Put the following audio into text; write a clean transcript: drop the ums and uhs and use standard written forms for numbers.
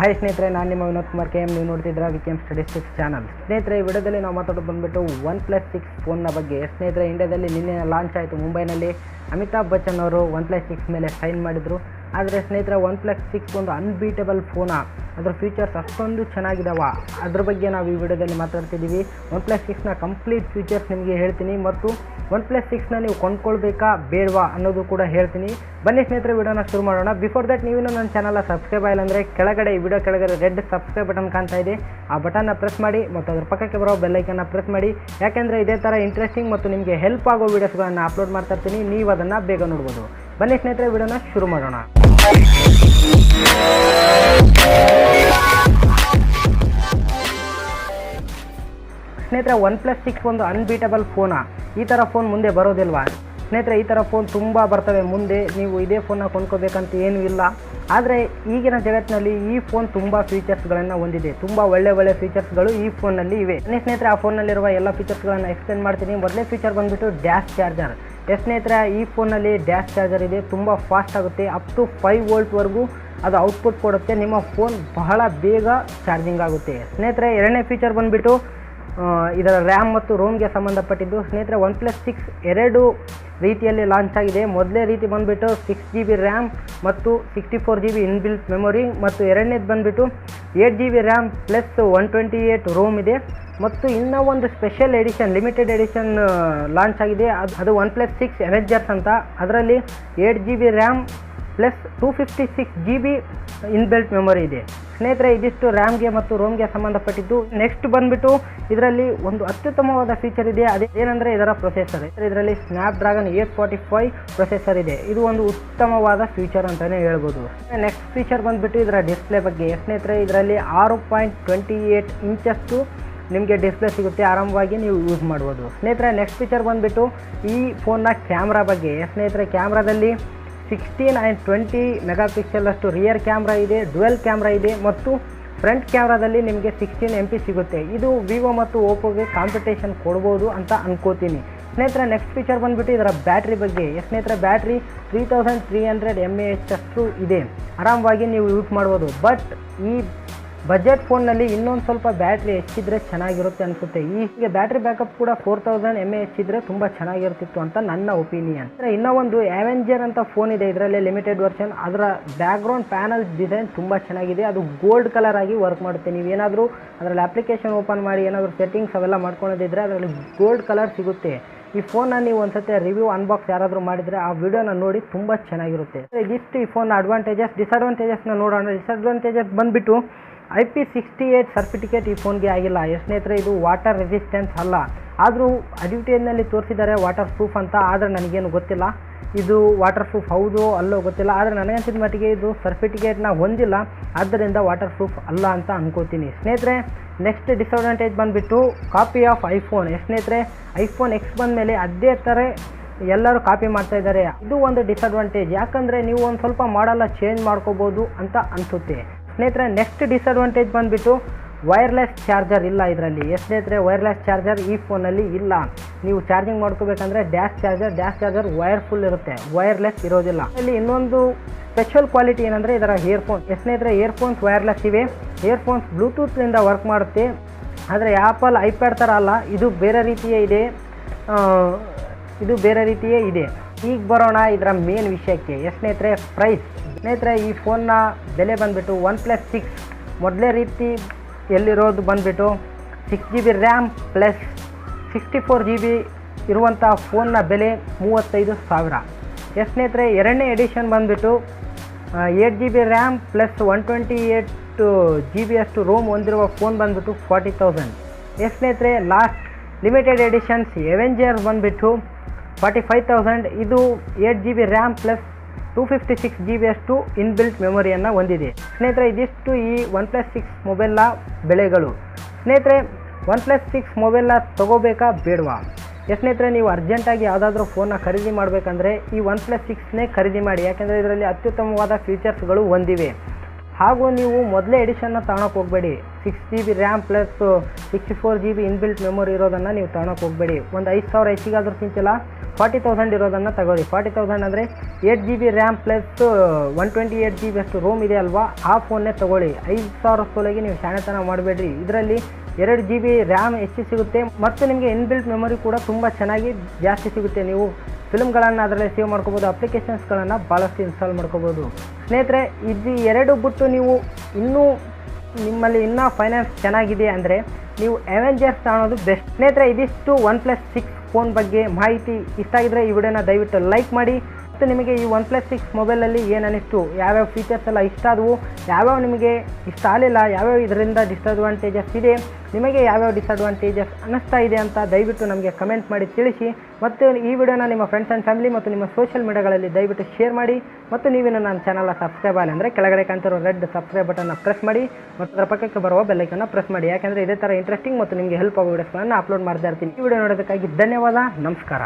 Hi ಸ್ನೇಹಿತರೆ, ನಾನು ನಿಮ್ಮ V.K.M ನೀವು ನೋಡ್ತಿದ್ದೀರಾ V.K.M Study ಚಾನಲ್. ಸ್ನೇಹಿತರೆ, ಈ ವಿಡಿಯೋದಲ್ಲಿ ನಾವು ಮಾತಾಡೋದು ಬಂದುಬಿಟ್ಟು OnePlus 6 ಫೋನ್ನ ಬಗ್ಗೆ. ಸ್ನೇಹಿತರೆ, ಇಂಡಿಯಾದಲ್ಲಿ ನಿನ್ನೆ ಲಾಂಚ್ ಆಯಿತು ಮುಂಬೈನಲ್ಲಿ. ಅಮಿತಾಬ್ ಬಚ್ಚನ್ ಅವರು OnePlus 6 ಮೇಲೆ ಸೈನ್ ಮಾಡಿದರು. ಆದರೆ ಸ್ನೇಹಿತರೆ, OnePlus 6 ಒಂದು ಅನ್ಬೀಟಬಲ್ ಫೋನಾ, ಅದರ ಫೀಚರ್ಸ್ ಅಷ್ಟೊಂದು ಚೆನ್ನಾಗಿದ್ದಾವ, ಅದ್ರ ಬಗ್ಗೆ ನಾವು ಈ ವಿಡಿಯೋದಲ್ಲಿ ಮಾತಾಡ್ತಿದ್ದೀವಿ. OnePlus 6ನ ಕಂಪ್ಲೀಟ್ ಫೀಚರ್ಸ್ ನಿಮಗೆ ಹೇಳ್ತೀನಿ ಮತ್ತು OnePlus 6ನ ನೀವು ಕೊಂಡ್ಕೊಳ್ಬೇಕಾ ಬೇಡವಾ ಅನ್ನೋದು ಕೂಡ ಹೇಳ್ತೀನಿ. ಬನ್ನಿ ಸ್ನೇಹಿತರೆ, ವಿಡಿಯೋನ ಶುರು ಮಾಡೋಣ. ಬಿಫೋರ್ ದಟ್ ನೀವು ನನ್ನ ಚಾನಲ್ನ ಸಬ್ಸ್ಕ್ರೈಬ್ ಆಗಿಲ್ಲ ಅಂದರೆ ಕೆಳಗಡೆ ಈ ವಿಡಿಯೋ ಕೆಳಗಡೆ ರೆಡ್ ಸಬ್ಸ್ಕ್ರೈಬ್ ಬಟನ್ ಕಾಣ್ತಾ ಇದೆ, ಆ ಬಟನ್ನ ಪ್ರೆಸ್ ಮಾಡಿ ಮತ್ತು ಅದ್ರ ಪಕ್ಕಕ್ಕೆ ಬರೋ ಬೆಲ್ಲೈಕನ್ನ ಪ್ರೆಸ್ ಮಾಡಿ. ಯಾಕೆಂದರೆ ಇದೇ ಥರ ಇಂಟ್ರೆಸ್ಟಿಂಗ್ ಮತ್ತು ನಿಮಗೆ ಹೆಲ್ಪ್ ಆಗೋ ವೀಡಿಯೋಸ್ಗಳನ್ನು ಅಪ್ಲೋಡ್ ಮಾಡ್ತಾ ಇರ್ತೀನಿ, ನೀವು ಅದನ್ನು ಬೇಗ ನೋಡ್ಬೋದು. ಬನ್ನಿ ಸ್ನೇಹಿತರೆ, ವಿಡಿಯೋನ ಶುರು ಮಾಡೋಣ. ಸ್ನೇಹಿತರೆ, OnePlus 6 ಒಂದು ಅನ್ಬೀಟಬಲ್ ಫೋನಾ? ಈ ಥರ ಫೋನ್ ಮುಂದೆ ಬರೋದಿಲ್ವಾ? ಸ್ನೇಹಿತರೆ, ಈ ಥರ ಫೋನ್ ತುಂಬ ಬರ್ತವೆ ಮುಂದೆ. ನೀವು ಇದೇ ಫೋನ್ನ ಕೊಂಡ್ಕೋಬೇಕಂತ ಏನೂ ಇಲ್ಲ. ಆದರೆ ಈಗಿನ ಜಗತ್ತಿನಲ್ಲಿ ಈ ಫೋನ್ ತುಂಬ ಫೀಚರ್ಸ್ಗಳನ್ನು ಹೊಂದಿದೆ. ತುಂಬ ಒಳ್ಳೆ ಫೀಚರ್ಸ್ಗಳು ಈ ಫೋನಲ್ಲಿ ಇವೆ. ಸ್ನೇಹಿತರೆ, ಆ ಫೋನ್ನಲ್ಲಿರುವ ಎಲ್ಲ ಫೀಚರ್ಸ್ಗಳನ್ನು ಎಕ್ಸ್ಪ್ಲೇನ್ ಮಾಡ್ತೀನಿ. ಮೊದಲೇ ಫೀಚರ್ ಬಂದುಬಿಟ್ಟು ಡ್ಯಾಶ್ ಚಾರ್ಜರ್. ಸ್ನೇಹಿತರೆ, ಈ ಫೋನಲ್ಲಿ ಡ್ಯಾಶ್ ಚಾರ್ಜರ್ ಇದೆ. ತುಂಬ ಫಾಸ್ಟ್ ಆಗುತ್ತೆ, ಅಪ್ ಟು 5 ವೋಲ್ಟ್ವರೆಗೂ ಅದು ಔಟ್ಪುಟ್ ಕೊಡುತ್ತೆ. ನಿಮ್ಮ ಫೋನ್ ಬಹಳ ಬೇಗ ಚಾರ್ಜಿಂಗ್ ಆಗುತ್ತೆ. ಸ್ನೇಹಿತರೆ, ಎರಡನೇ ಫೀಚರ್ ಬಂದುಬಿಟ್ಟು ಇದರ ರ್ಯಾಮ್ ಮತ್ತು ರೋಮ್ಗೆ ಸಂಬಂಧಪಟ್ಟಿದ್ದು. ಸ್ನೇಹಿತರೆ, OnePlus 6 ಎರಡು ರೀತಿಯಲ್ಲಿ ಲಾಂಚ್ ಆಗಿದೆ. ಮೊದಲೇ ರೀತಿ ಬಂದುಬಿಟ್ಟು 6GB ರ್ಯಾಮ್ ಮತ್ತು 64GB ಇನ್ಬಿಲ್ಟ್ ಮೆಮೊರಿ, ಮತ್ತು ಎರಡನೇದು ಬಂದುಬಿಟ್ಟು 8GB ರ್ಯಾಮ್ ಪ್ಲಸ್ 128 ರೋಮ್ ಇದೆ. ಮತ್ತು ಇನ್ನೂ ಒಂದು special edition, limited edition launch ಆಗಿದೆ. ಅದು OnePlus 6 ಅವೆಂಜರ್ಸ್ ಅಂತ. ಅದರಲ್ಲಿ 8GB RAM plus 256GB inbuilt memory ಇದೆ. ಸ್ನೇಹಿತರೆ, ಇದಿಷ್ಟು ರ್ಯಾಮ್ಗೆ ಮತ್ತು ರೋಮ್ಗೆ ಸಂಬಂಧಪಟ್ಟಿದ್ದು. ನೆಕ್ಸ್ಟ್ ಬಂದುಬಿಟ್ಟು ಇದರಲ್ಲಿ ಒಂದು ಅತ್ಯುತ್ತಮವಾದ ಫೀಚರ್ ಇದೆ. ಅದೇನೆಂದರೆ ಇದರ ಪ್ರೊಸೆಸರ್. ಇದರಲ್ಲಿ ಸ್ನ್ಯಾಪ್ಡ್ರ್ಯಾಗನ್ 845 ಪ್ರೊಸೆಸರ್ ಇದೆ. ಇದು ಒಂದು ಉತ್ತಮವಾದ ಫೀಚರ್ ಅಂತಲೇ ಹೇಳ್ಬೋದು. ನೆಕ್ಸ್ಟ್ ಫೀಚರ್ ಬಂದುಬಿಟ್ಟು ಇದರ ಡಿಸ್ಪ್ಲೇ ಬಗ್ಗೆ. ಸ್ನೇಹಿತರೆ, ಇದರಲ್ಲಿ 6.28 ಇಂಚಸ್ಸು ನಿಮಗೆ ಡಿಸ್ಪ್ಲೇ ಸಿಗುತ್ತೆ, ಆರಾಮವಾಗಿ ನೀವು ಯೂಸ್ ಮಾಡ್ಬೋದು. ಸ್ನೇಹಿತರೆ, ನೆಕ್ಸ್ಟ್ ಫೀಚರ್ ಬಂದುಬಿಟ್ಟು ಈ ಫೋನ್ನ ಕ್ಯಾಮ್ರಾ ಬಗ್ಗೆ. ಸ್ನೇಹಿತರೆ, ಕ್ಯಾಮ್ರಾದಲ್ಲಿ 16 and 20 ಮೆಗಾಪಿಕ್ಸೆಲ್ ಅಷ್ಟು ರಿಯರ್ ಕ್ಯಾಮ್ರಾ ಇದೆ, ಡ್ಯುಯಲ್ ಕ್ಯಾಮ್ರಾ ಇದೆ, ಮತ್ತು ಫ್ರಂಟ್ ಕ್ಯಾಮ್ರಾದಲ್ಲಿ ನಿಮಗೆ 16 MP ಸಿಗುತ್ತೆ. ಇದು ವಿವೋ ಮತ್ತು ಓಪೋಗೆ ಕಾಂಪಿಟೇಷನ್ ಕೊಡ್ಬೋದು ಅಂತ ಅನ್ಕೋತೀನಿ. ಸ್ನೇಹಿತರೆ, ನೆಕ್ಸ್ಟ್ ಫೀಚರ್ ಬಂದುಬಿಟ್ಟು ಇದರ ಬ್ಯಾಟ್ರಿ ಬಗ್ಗೆ. ಸ್ನೇಹಿತರೆ, ಬ್ಯಾಟ್ರಿ 3300 mAh ಅಷ್ಟು ಇದೆ, ಆರಾಮವಾಗಿ ನೀವು ಯೂಸ್ ಮಾಡ್ಬೋದು. ಬಟ್ ಈ ಬಜೆಟ್ ಫೋನ್ನಲ್ಲಿ ಇನ್ನೊಂದು ಸ್ವಲ್ಪ ಬ್ಯಾಟ್ರಿ ಹೆಚ್ಚಿದ್ರೆ ಚೆನ್ನಾಗಿರುತ್ತೆ ಅನಿಸುತ್ತೆ. ಈಗ ಬ್ಯಾಟ್ರಿ ಬ್ಯಾಕಪ್ ಕೂಡ 4000 mAh ಇದ್ದರೆ ತುಂಬ ಚೆನ್ನಾಗಿರ್ತಿತ್ತು ಅಂತ ನನ್ನ ಒಪಿನಿಯನ್. ಇನ್ನೂ ಒಂದು ಅವೆಂಜರ್ ಅಂತ ಫೋನ್ ಇದೆ, ಇದರಲ್ಲಿ ಲಿಮಿಟೆಡ್ ವರ್ಷನ್. ಅದರ ಬ್ಯಾಕ್ಗ್ರೌಂಡ್ ಪ್ಯಾನಲ್ ಡಿಸೈನ್ ತುಂಬ ಚೆನ್ನಾಗಿದೆ. ಅದು ಗೋಲ್ಡ್ ಕಲರ್ ಆಗಿ ವರ್ಕ್ ಮಾಡುತ್ತೆ. ನೀವೇನಾದರೂ ಅದರಲ್ಲಿ ಅಪ್ಲಿಕೇಶನ್ ಓಪನ್ ಮಾಡಿ ಏನಾದರೂ ಸೆಟ್ಟಿಂಗ್ಸ್ ಅವೆಲ್ಲ ಮಾಡ್ಕೊಳ್ಳೋದಿದ್ರೆ ಅದರಲ್ಲಿ ಗೋಲ್ಡ್ ಕಲರ್ ಸಿಗುತ್ತೆ. ಈ ಫೋನ್ನ ನೀವು ಒಂದ್ಸತಿ ರಿವ್ಯೂ ಅನ್ಬಾಕ್ಸ್ ಯಾರಾದರೂ ಮಾಡಿದರೆ ಆ ವಿಡಿಯೋನ ನೋಡಿ ತುಂಬ ಚೆನ್ನಾಗಿರುತ್ತೆ. ಇದಿಷ್ಟು ಈ ಫೋನ್ನ ಅಡ್ವಾಂಟೇಜಸ್. ಡಿಸ್ಅಡ್ವಾಂಟೇಜಸ್ನ ನೋಡೋಣ. ಡಿಸ್ಅಡ್ವಾಂಟೇಜಸ್ ಬಂದುಬಿಟ್ಟು IP68 ಸರ್ಟಿಫಿಕೇಟ್ ಈ ಫೋನ್ಗೆ ಆಗಿಲ್ಲ. ಸ್ನೇಹಿತರೆ, ಇದು ವಾಟರ್ ರೆಸಿಸ್ಟೆನ್ಸ್ ಅಲ್ಲ. ಆದರೂ ಅಡ್ವರ್ಟೈಸ್ನಲ್ಲಿ ತೋರಿಸಿದ್ದಾರೆ ವಾಟರ್ ಪ್ರೂಫ್ ಅಂತ. ಆದರೆ ನನಗೇನು ಗೊತ್ತಿಲ್ಲ ಇದು ವಾಟರ್ ಪ್ರೂಫ್ ಹೌದು ಅಲ್ಲೋ ಗೊತ್ತಿಲ್ಲ. ಆದರೆ ನನಗನ್ಸಿದ ಮಟ್ಟಿಗೆ ಇದು ಸರ್ಟಿಫಿಕೇಟ್ನ ಹೊಂದಿಲ್ಲ, ಆದ್ದರಿಂದ ವಾಟರ್ ಪ್ರೂಫ್ ಅಲ್ಲ ಅಂತ ಅನ್ಕೋತೀನಿ. ಸ್ನೇಹಿತರೆ, ನೆಕ್ಸ್ಟ್ ಡಿಸ್ಅಡ್ವಾಂಟೇಜ್ ಬಂದುಬಿಟ್ಟು ಕಾಪಿ ಆಫ್ ಐಫೋನ್. ಸ್ನೇಹಿತರೆ, iPhone X ಬಂದ ಮೇಲೆ ಅದೇ ಥರ ಎಲ್ಲರೂ ಕಾಪಿ ಮಾಡ್ತಾ ಇದ್ದಾರೆ. ಇದು ಒಂದು ಡಿಸ್ಅಡ್ವಾಂಟೇಜ್. ಯಾಕಂದರೆ ನೀವು ಒಂದು ಸ್ವಲ್ಪ ಮಾಡಲ್ಲ ಚೇಂಜ್ ಮಾಡ್ಕೋಬೋದು ಅಂತ ಅನಿಸುತ್ತೆ. ಸ್ನೇಹಿತರೆ, ನೆಕ್ಸ್ಟ್ ಡಿಸ್ಅಡ್ವಾಂಟೇಜ್ ಬಂದುಬಿಟ್ಟು ವೈರ್ಲೆಸ್ ಚಾರ್ಜರ್ ಇಲ್ಲ ಇದರಲ್ಲಿ. ಸ್ನೇಹಿತರೆ, ವೈರ್ಲೆಸ್ ಚಾರ್ಜರ್ ಈ ಫೋನಲ್ಲಿ ಇಲ್ಲ. ನೀವು ಚಾರ್ಜಿಂಗ್ ಮಾಡ್ಕೋಬೇಕಂದ್ರೆ ಡ್ಯಾಶ್ ಚಾರ್ಜರ್ ವೈರ್ಫುಲ್ ಇರುತ್ತೆ, ವೈರ್ಲೆಸ್ ಇರೋದಿಲ್ಲ. ಇಲ್ಲಿ ಇನ್ನೊಂದು ಸ್ಪೆಷಲ್ ಕ್ವಾಲಿಟಿ ಏನಂದರೆ ಇದರ ಇಯರ್ಫೋನ್. ಸ್ನೇಹಿತರೆ, ಇಯರ್ಫೋನ್ಸ್ ವೈರ್ಲೆಸ್ ಇವೆ. ಇಯರ್ಫೋನ್ಸ್ ಬ್ಲೂಟೂತ್ನಿಂದ ವರ್ಕ್ ಮಾಡುತ್ತೆ. ಆದರೆ ಆ್ಯಪಲ್ ಐಪ್ಯಾಡ್ ಥರ ಅಲ್ಲ, ಇದು ಬೇರೆ ರೀತಿಯೇ ಇದೆ. ಈಗ ಬರೋಣ ಇದರ ಮೇನ್ ವಿಷಯಕ್ಕೆ. ಸ್ನೇಹಿತರೆ, ಪ್ರೈಸ್. ಸ್ನೇಹಿತರೆ, ಈ ಫೋನ್ನ ಬೆಲೆ ಬಂದುಬಿಟ್ಟು OnePlus 6 ಮೊದಲೇ ರೀತಿ ಎಲ್ಲಿರೋದು ಬಂದುಬಿಟ್ಟು 6GB ರ್ಯಾಮ್ ಪ್ಲಸ್ 64GB ಇರುವಂಥ ಫೋನ್ನ ಬೆಲೆ 35,000. ಸ್ನೇಹಿತರೆ, ಎರಡನೇ ಎಡಿಷನ್ ಬಂದುಬಿಟ್ಟು 8GB ರ್ಯಾಮ್ ಪ್ಲಸ್ 128GB ಅಷ್ಟು ರೋಮ್ ಹೊಂದಿರುವ ಫೋನ್ ಬಂದುಬಿಟ್ಟು 40,000. ಸ್ನೇಹಿತರೆ, ಲಾಸ್ಟ್ ಲಿಮಿಟೆಡ್ ಎಡಿಷನ್ಸ್ ಅವೆಂಜರ್ ಬಂದುಬಿಟ್ಟು 45,000. ಇದು 8GB ರ್ಯಾಮ್ ಪ್ಲಸ್ 256GB ಅಷ್ಟು ಇನ್ಬಿಲ್ಟ್ ಮೆಮೊರಿಯನ್ನು ಹೊಂದಿದೆ. ಸ್ನೇಹಿತರೆ, ಇದಿಷ್ಟು ಈ OnePlus 6 ಮೊಬೈಲ್ನ ಬೆಲೆಗಳು. ಸ್ನೇಹಿತರೆ, OnePlus 6 ಮೊಬೈಲ್ನ ತೊಗೋಬೇಕಾ ಬೇಡವಾ? ಸ್ನೇಹಿತರೆ, ನೀವು ಅರ್ಜೆಂಟಾಗಿ ಯಾವುದಾದ್ರೂ ಫೋನ್ನ ಖರೀದಿ ಮಾಡಬೇಕಂದ್ರೆ ಈ OnePlus 6ನೇ ಖರೀದಿ ಮಾಡಿ. ಯಾಕೆಂದರೆ ಇದರಲ್ಲಿ ಅತ್ಯುತ್ತಮವಾದ ಫೀಚರ್ಸ್ಗಳು ಹೊಂದಿವೆ. ಹಾಗೂ ನೀವು ಮೊದಲೇ ಎಡಿಷನ್ನ ತಗೊಳಕ್ಕೆ ಹೋಗಬೇಡಿ. 6 GB RAM plus 64 GB inbuilt memory ಇರೋದನ್ನು ನೀವು ತಗೊಳಕ್ಕೆ ಹೋಗಬೇಡಿ. ಒಂದು 5,000 ಹೆಚ್ಚಿಗಾದ್ರೂ ಚಿಂತಿಲ್ಲ, 40,000 ಇರೋದನ್ನು ತಗೊಳ್ಳಿ. 40,000 ಅಂದರೆ 8 GB ರ್ಯಾಮ್ ಪ್ಲಸ್ 128 GB ಅಷ್ಟು ರೋಮ್ ಇದೆ ಅಲ್ವಾ, ಆ ಫೋನ್ನೇ ತೊಗೊಳ್ಳಿ. 5,000 ಸೋಲೆಗೆ ನೀವು ಶಾಣೆತನ ಮಾಡಬೇಡ್ರಿ. ಇದರಲ್ಲಿ 2 GB ರ್ಯಾಮ್ ಹೆಚ್ಚು ಸಿಗುತ್ತೆ ಮತ್ತು ನಿಮಗೆ ಇನ್ಬಿಲ್ಟ್ ಮೆಮೊರಿ ಕೂಡ ತುಂಬ ಚೆನ್ನಾಗಿ ಜಾಸ್ತಿ ಸಿಗುತ್ತೆ. ನೀವು ಫಿಲ್ಮ್ಗಳನ್ನು ಅದರಲ್ಲಿ ಸೇವ್ ಮಾಡ್ಕೋಬೋದು, ಅಪ್ಲಿಕೇಶನ್ಸ್ಗಳನ್ನು ಭಾಳಷ್ಟು ಇನ್ಸ್ಟಾಲ್ ಮಾಡ್ಕೋಬೋದು. ಸ್ನೇಹಿತರೆ, ಇದು ಎರಡು ಬಿಟ್ಟು ನೀವು ನಿಮ್ಮಲ್ಲಿ ಇನ್ನೂ ಫೈನಾನ್ಸ್ ಚೆನ್ನಾಗಿದೆ ಅಂದರೆ ನೀವು ಅವೆಂಜರ್ಸ್ ತಗೊಳ್ಳೋದು ಬೆಸ್ಟ್. ಸ್ನೇಹಿತರೆ, ಇದಿಷ್ಟು OnePlus 6 ಫೋನ್ ಬಗ್ಗೆ ಮಾಹಿತಿ. ಇಷ್ಟ ಆಗಿದ್ರೆ ಈ ವಿಡಿಯೋನ ದಯವಿಟ್ಟು ಲೈಕ್ ಮಾಡಿ. ಮತ್ತು ನಿಮಗೆ ಈ OnePlus 6 ಮೊಬೈಲಲ್ಲಿ ಏನು ಅನ್ನಿಸ್ತು, ಯಾವ್ಯಾವ ಫೀಚರ್ಸ್ ಎಲ್ಲ ಇಷ್ಟ ಆದವು, ಯಾವ್ಯಾವ ನಿಮಗೆ ಇಷ್ಟ ಆಗಲಿಲ್ಲ, ಯಾವ್ಯಾವ ಇದರಿಂದ ಡಿಸ್ಅಡ್ವಾಂಟೇಜಸ್ ಇದೆ, ನಿಮಗೆ ಯಾವ್ಯಾವ ಡಿಸ್ಅಡ್ವಾಂಟೇಜಸ್ ಅನ್ನಿಸ್ತಾ ಇದೆ ಅಂತ ದಯವಿಟ್ಟು ನಮಗೆ ಕಮೆಂಟ್ ಮಾಡಿ ತಿಳಿಸಿ. ಮತ್ತು ಈ ವಿಡಿಯೋನ ನಿಮ್ಮ ಫ್ರೆಂಡ್ಸ್ ಆ್ಯಂಡ್ ಫ್ಯಾಮಿಲಿ ಮತ್ತು ನಿಮ್ಮ ಸೋಷಿಯಲ್ ಮೀಡಿಯಾಗಳಲ್ಲಿ ದಯವಿಟ್ಟು ಶೇರ್ ಮಾಡಿ. ಮತ್ತು ನೀವೇನು ನನ್ನ ಚಾನಲ್ನ ಸಬ್ಸ್ಕ್ರೈಬ್ ಆಗಲಿ ಅಂದರೆ ಕೆಳಗಡೆ ಕಾಣ್ತಿರೋ ರೆಡ್ ಸಬ್ಸ್ಕ್ರೈಬ್ ಬಟನ್ನ ಪ್ರೆಸ್ ಮಾಡಿ ಮತ್ತು ಅದರ ಪಕ್ಕಕ್ಕೆ ಬರುವ ಬೆಲ್ಲೈಕನ್ನ ಪ್ರೆಸ್ ಮಾಡಿ. ಯಾಕೆಂದರೆ ಇದೇ ಥರ ಇಂಟ್ರೆಸ್ಟಿಂಗ್ ಮತ್ತು ನಿಮಗೆ ಹೆಲ್ಪ್ ಆಗೋ ವಿಡಿಯೋಸ್ಗಳನ್ನು ಅಪ್ಲೋಡ್ ಮಾಡ್ತಾ ಇರ್ತೀನಿ. ಈ ವಿಡಿಯೋ ನೋಡೋದಕ್ಕಾಗಿ ಧನ್ಯವಾದ. ನಮಸ್ಕಾರ.